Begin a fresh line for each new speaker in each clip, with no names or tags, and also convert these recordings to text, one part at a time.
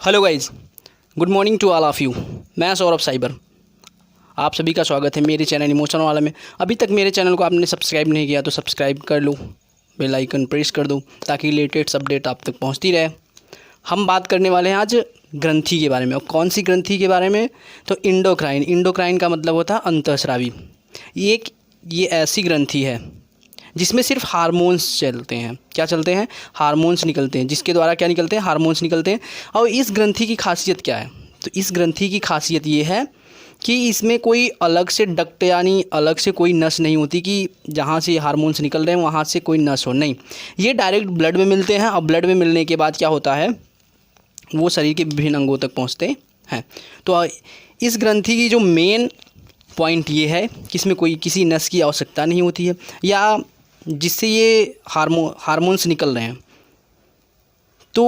Hello guys, good morning to all of you. मैं Saurabh cyber, आप सभी का स्वागत है मेरे चैनल इमोशन वाला में। अभी तक मेरे चैनल को आपने सब्सक्राइब नहीं किया तो सब्सक्राइब कर लो, बेल आइकन प्रेस कर दो ताकि लेटेस्ट अपडेट आप तक पहुंचती रहे। हम बात करने वाले हैं आज ग्रंथि के बारे में। और कौन सी ग्रंथि के बारे में? तो इंडोक्राइन। इंडोक्राइन का मतलब होता है अंतःस्रावी। ये ऐसी ग्रंथि है जिसमें सिर्फ हार्मोन्स चलते हैं। क्या चलते हैं? हार्मोन्स निकलते हैं, जिसके द्वारा क्या निकलते हैं? हार्मोन्स निकलते हैं। और इस ग्रंथि की खासियत क्या है? तो इस ग्रंथि की खासियत ये है कि इसमें कोई अलग से डक्ट यानी अलग से कोई नस नहीं होती कि जहाँ से हार्मोन्स निकल रहे हैं वहाँ से कोई नस हो, नहीं। ये डायरेक्ट ब्लड में मिलते हैं और ब्लड में मिलने के बाद क्या होता है, वो शरीर के विभिन्न अंगों तक पहुँचते हैं। तो इस ग्रंथि की जो मेन पॉइंट ये है कि इसमें कोई किसी नस की आवश्यकता नहीं होती है, या जिससे ये हार्मोन्स निकल रहे हैं तो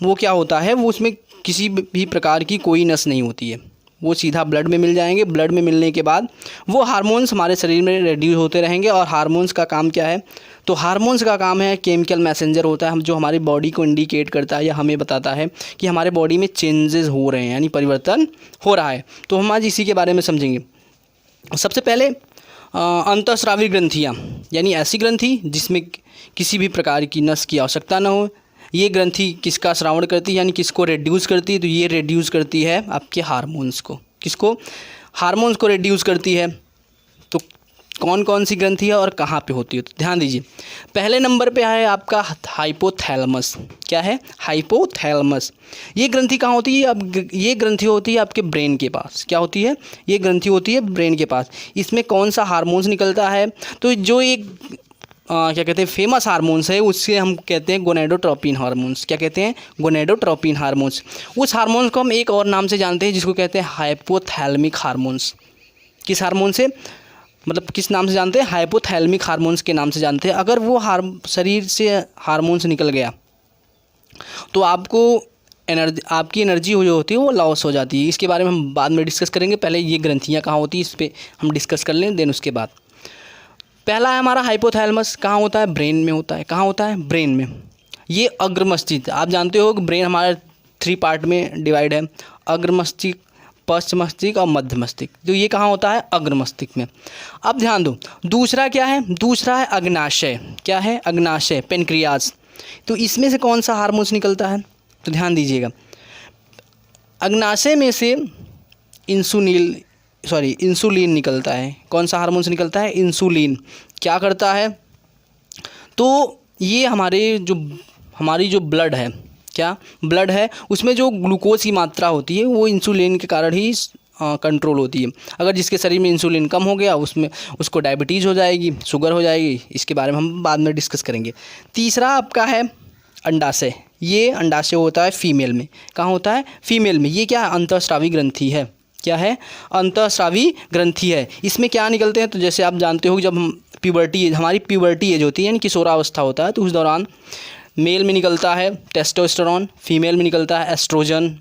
वो क्या होता है, वो उसमें किसी भी प्रकार की कोई नस नहीं होती है, वो सीधा ब्लड में मिल जाएंगे। ब्लड में मिलने के बाद वो हार्मोन्स हमारे शरीर में रिड्यूस होते रहेंगे। और हार्मोन्स का काम क्या है? तो हार्मोन्स का काम है केमिकल मैसेंजर होता है, हम जो हमारी बॉडी को इंडिकेट करता है या हमें बताता है कि हमारे बॉडी में चेंजेस हो रहे हैं, यानी परिवर्तन हो रहा है। तो हम आज इसी के बारे में समझेंगे। सबसे पहले अंतःस्रावी ग्रंथियाँ, यानी ऐसी ग्रंथि जिसमें किसी भी प्रकार की नस की आवश्यकता न हो। ये ग्रंथि किसका श्रावण करती है, यानी किसको रिड्यूस करती है? तो ये रिड्यूस करती है आपके हार्मोन्स को। किसको? हार्मोन्स को रिड्यूस करती है। तो कौन कौन सी ग्रंथि है और कहाँ पे होती है? तो ध्यान दीजिए, पहले नंबर पे है आपका हाइपोथैलेमस। क्या है? हाइपोथैलेमस। ये ग्रंथि कहाँ होती है? अब ये ग्रंथि होती है आपके ब्रेन के पास। क्या होती है? ये ग्रंथि होती है ब्रेन के पास। इसमें कौन सा हार्मोन्स निकलता है? तो जो एक क्या कहते हैं फेमस हार्मोन्स है, उससे हम कहते हैं गोनेडोट्रोपिन हार्मोन्स। क्या कहते हैं? Gonadotropin hormones. उस हार्मोन्स को हम एक और नाम से जानते हैं जिसको कहते हैं हाइपोथैलेमिक हार्मोन्स। किस हार्मोन से, मतलब किस नाम से जानते हैं? हाइपोथैलेमिक हार्मोन्स के नाम से जानते हैं। अगर वो शरीर से हार्मोन्स निकल गया तो आपकी एनर्जी जो होती है वो लॉस हो जाती है। इसके बारे में हम बाद में डिस्कस करेंगे। पहले ये ग्रंथियाँ कहाँ होती है इस पर हम डिस्कस कर लें, देन उसके बाद। पहला है हमारा हाइपोथैलेमस। कहाँ होता है? ब्रेन में होता है। कहाँ होता है? ब्रेन में। ये अग्र मस्तिष्क, आप जानते हो कि ब्रेन हमारे 3 पार्ट में डिवाइड है, अग्र मस्तिष्क, पश्च मस्तिष्क और मध्य मस्तिष्क। तो ये कहाँ होता है? अग्र मस्तिष्क में। अब ध्यान दो, दूसरा क्या है? दूसरा है अग्नाशय। क्या है? अग्नाशय, पेनक्रियाज। तो इसमें से कौन सा हार्मोन्स निकलता है? तो ध्यान दीजिएगा, अग्नाशय में से इंसुलिन निकलता है। कौन सा हार्मोन्स निकलता है? इंसुलिन। क्या करता है? तो ये हमारी जो ब्लड है, क्या ब्लड है, उसमें जो ग्लूकोज की मात्रा होती है वो इंसुलिन के कारण ही कंट्रोल होती है। अगर जिसके शरीर में इंसुलिन कम हो गया उसको डायबिटीज़ हो जाएगी, शुगर हो जाएगी। इसके बारे में हम बाद में डिस्कस करेंगे। तीसरा आपका है अंडाशय। ये अंडाशय होता है फीमेल में। कहाँ होता है? फीमेल में। ये क्या है? अंतःस्रावी ग्रंथि है। क्या है? अंतःस्रावी ग्रंथि है। इसमें क्या निकलते हैं? तो जैसे आप जानते हो जब हमारी प्यूबर्टी एज होती है, यानी किशोरावस्था होता है, तो उस दौरान मेल में निकलता है टेस्टोस्टेरोन, फीमेल में निकलता है एस्ट्रोजन।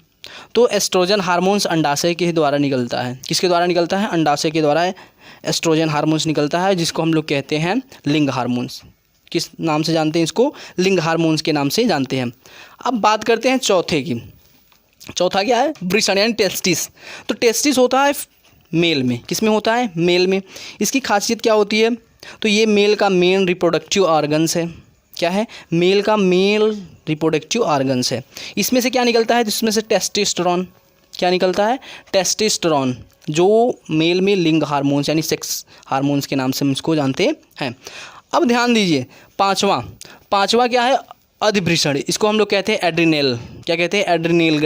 तो एस्ट्रोजन हार्मोन्स अंडाशय के द्वारा निकलता है। किसके द्वारा निकलता है? अंडाशय के द्वारा एस्ट्रोजन हार्मोन्स निकलता है, जिसको हम लोग कहते हैं लिंग हार्मोन्स। किस नाम से जानते हैं इसको? लिंग हार्मोन्स के नाम से जानते हैं। अब बात करते हैं चौथे की। चौथा क्या है? वृषण यानी टेस्टिस। तो टेस्टिस होता है मेल में। किस में होता है? मेल में। इसकी खासियत क्या होती है? तो ये मेल का मेन रिप्रोडक्टिव ऑर्गन्स है। क्या है? मेल का मेल रिप्रोडक्टिव ऑर्गन्स है। इसमें से क्या निकलता है? इसमें से टेस्टोस्टेरोन। क्या निकलता है? टेस्टोस्टेरोन, जो मेल में लिंग हार्मोन्स यानी सेक्स हार्मोन्स के नाम से हम इसको जानते हैं। अब ध्यान दीजिए, पाँचवा क्या है? अधिवृषण। इसको हम लोग कहते हैं एड्रिनल। क्या कहते हैं? एड्रिनल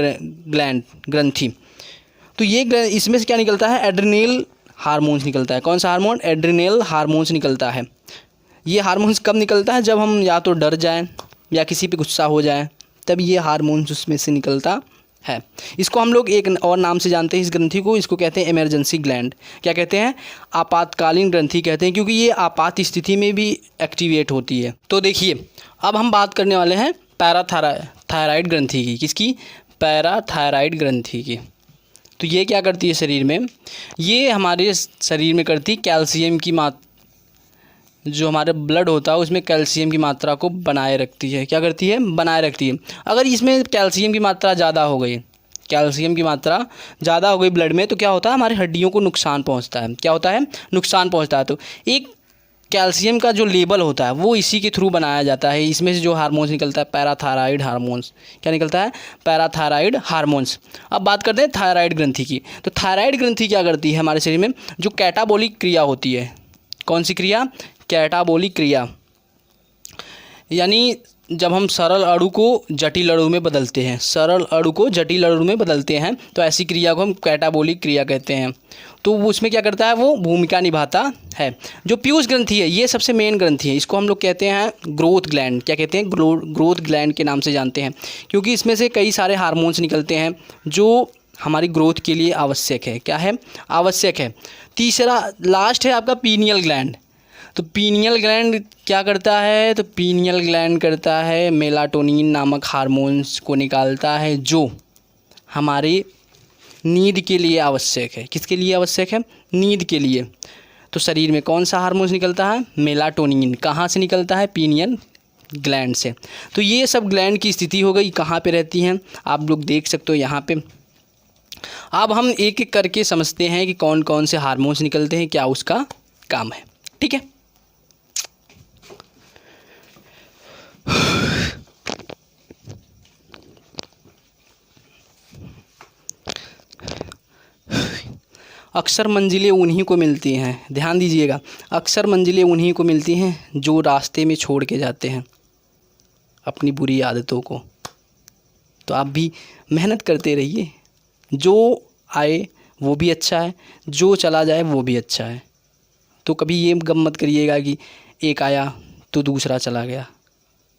ग्लैंड, ग्रंथि। तो ये इसमें से क्या निकलता है? एड्रिनल हार्मोन्स निकलता है। कौन सा हार्मोन? एड्रिनल हार्मोन्स निकलता है। ये हार्मोन्स कब निकलता है? जब हम या तो डर जाएं या किसी पे गुस्सा हो जाए, तब ये हार्मोन्स उसमें से निकलता है। इसको हम लोग एक और नाम से जानते हैं इस ग्रंथि को, इसको कहते हैं इमरजेंसी ग्लैंड। क्या कहते हैं? आपातकालीन ग्रंथि कहते हैं, क्योंकि ये आपात स्थिति में भी एक्टिवेट होती है। तो देखिए, अब हम बात करने वाले हैं पैराथायराइड ग्रंथि की। किसकी? पैराथायराइड ग्रंथि की। तो ये क्या करती है शरीर में? ये हमारे शरीर में करती कैल्शियम की जो हमारा ब्लड होता है उसमें कैल्शियम की मात्रा को बनाए रखती है। क्या करती है? बनाए रखती है। अगर इसमें कैल्शियम की मात्रा ज़्यादा हो गई, कैल्शियम की मात्रा ज़्यादा हो गई ब्लड में, तो क्या होता है? हमारी हड्डियों को नुकसान पहुंचता है। क्या होता है? नुकसान पहुंचता है। तो एक कैल्शियम का जो लेवल होता है वो इसी के थ्रू बनाया जाता है। इसमें से जो हार्मोन्स निकलता है, पैराथायराइड हार्मोन्स। क्या निकलता है? Parathyroid hormones. अब बात करते हैं थायराइड ग्रंथि की। तो थायराइड ग्रंथि क्या करती है हमारे शरीर में? जो कैटाबॉलिक क्रिया होती है। कौन सी क्रिया? कैटाबॉलिक क्रिया। यानी जब हम सरल अणु को जटिल अणु में बदलते हैं, सरल अणु को जटिल अणु में बदलते हैं, तो ऐसी क्रिया को हम कैटाबॉलिक क्रिया कहते हैं। तो उसमें क्या करता है? वो भूमिका निभाता है। जो पीयूष ग्रंथि है ये सबसे मेन ग्रंथि है। इसको हम लोग कहते हैं ग्रोथ ग्लैंड। क्या कहते हैं? ग्रोथ ग्लैंड के नाम से जानते हैं, क्योंकि इसमें से कई सारे हार्मोन्स निकलते हैं जो हमारी ग्रोथ के लिए आवश्यक है। क्या है? आवश्यक है। तीसरा लास्ट है आपका पीनियल ग्लैंड। तो पीनियल ग्लैंड क्या करता है? तो पीनियल ग्लैंड करता है मेलाटोनिन नामक हार्मोन्स को निकालता है, जो हमारी नींद के लिए आवश्यक है। किसके लिए आवश्यक है? नींद के लिए। तो शरीर में कौन सा हार्मोन्स निकलता है? मेलाटोनिन। कहाँ से निकलता है? पीनियल ग्लैंड से। तो ये सब ग्लैंड की स्थिति हो गई। कहाँ पे रहती हैं आप लोग देख सकते हो यहाँ पे। अब हम एक एक करके समझते हैं कि कौन कौन से हार्मोन्स निकलते हैं, क्या उसका काम है। ठीक है। अक्सर मंजिलें उन्हीं को मिलती हैं, ध्यान दीजिएगा, अक्सर मंजिलें उन्हीं को मिलती हैं जो रास्ते में छोड़ के जाते हैं अपनी बुरी आदतों को। तो आप भी मेहनत करते रहिए। जो आए वो भी अच्छा है, जो चला जाए वो भी अच्छा है। तो कभी ये गम मत करिएगा कि एक आया तो दूसरा चला गया।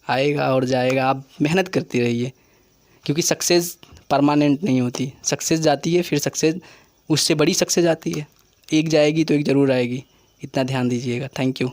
आएगा और जाएगा। आप मेहनत करते रहिए, क्योंकि सक्सेस परमानेंट नहीं होती। सक्सेस जाती है, फिर सक्सेस उससे बड़ी सक्सेस आती है। एक जाएगी तो एक ज़रूर आएगी। इतना ध्यान दीजिएगा। Thank you.